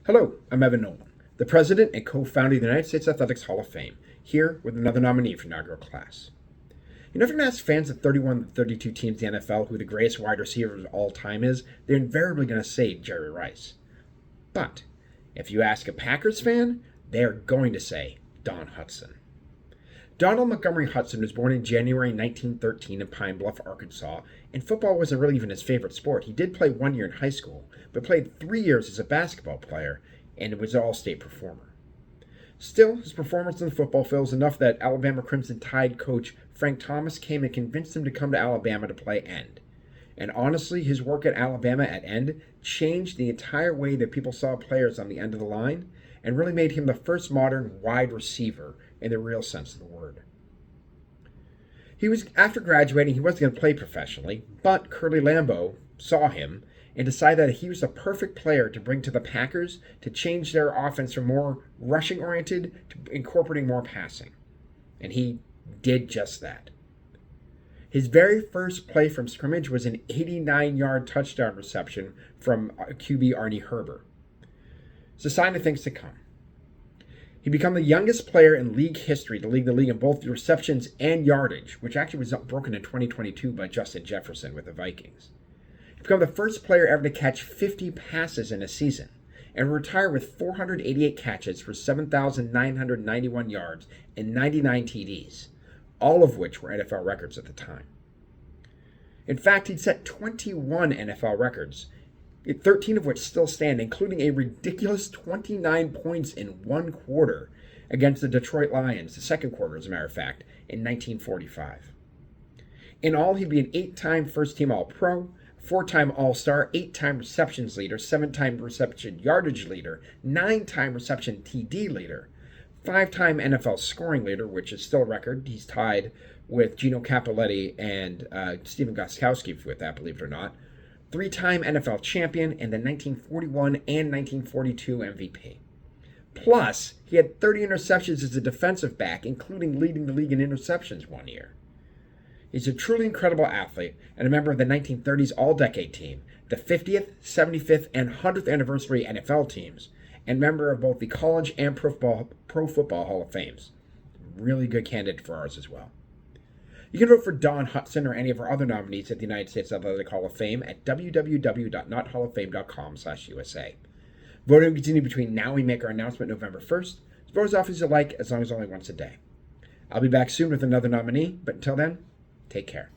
Hello, I'm Evan Nolan, the president and co-founder of the United States Athletics Hall of Fame, here with another nominee for inaugural class. You know, if you're going to ask fans of 31 to 32 teams in the NFL who the greatest wide receiver of all time is, they're invariably going to say Jerry Rice. But if you ask a Packers fan, they are going to say Don Hutson. Donald Montgomery Hutson was born in January 1913 in Pine Bluff, Arkansas, and football wasn't really even his favorite sport. He did play 1 year in high school, but played 3 years as a basketball player, and was an all-state performer. Still, his performance on the football field was enough that Alabama Crimson Tide coach Frank Thomas came and convinced him to come to Alabama to play end. And honestly, his work at Alabama at end changed the entire way that people saw players on the end of the line, and really made him the first modern wide receiver in the real sense of the word. After graduating, he wasn't going to play professionally, but Curly Lambeau saw him and decided that he was the perfect player to bring to the Packers to change their offense from more rushing oriented to incorporating more passing. And he did just that. His very first play from scrimmage was an 89-yard touchdown reception from QB Arnie Herber. It's a sign of things to come. He became the youngest player in league history to lead the league in both receptions and yardage, which actually was broken in 2022 by Justin Jefferson with the Vikings. He became the first player ever to catch 50 passes in a season and retire with 488 catches for 7,991 yards and 99 TDs, all of which were NFL records at the time. In fact, he'd set 21 NFL records, 13 of which still stand, including a ridiculous 29 points in one quarter against the Detroit Lions, the second quarter, as a matter of fact, in 1945. In all, he'd be an 8-time first-team All-Pro, 4-time All-Star, 8-time receptions leader, 7-time reception yardage leader, 9-time reception TD leader, 5-time NFL scoring leader, which is still a record. He's tied with Gino Cappelletti and Stephen Gostkowski with that, believe it or not. 3-time NFL champion and the 1941 and 1942 MVP. Plus, he had 30 interceptions as a defensive back, including leading the league in interceptions 1 year. He's a truly incredible athlete and a member of the 1930s All-Decade Team, the 50th, 75th, and 100th anniversary NFL teams, and member of both the College and Pro Football Hall of Fames. Really good candidate for ours as well. You can vote for Don Hutson or any of our other nominees at the United States Athletic Hall of Fame at www.nothalloffame.com/USA. Voting will continue between now and we make our announcement November 1st. Vote as often as you like, as long as only once a day. I'll be back soon with another nominee, but until then, take care.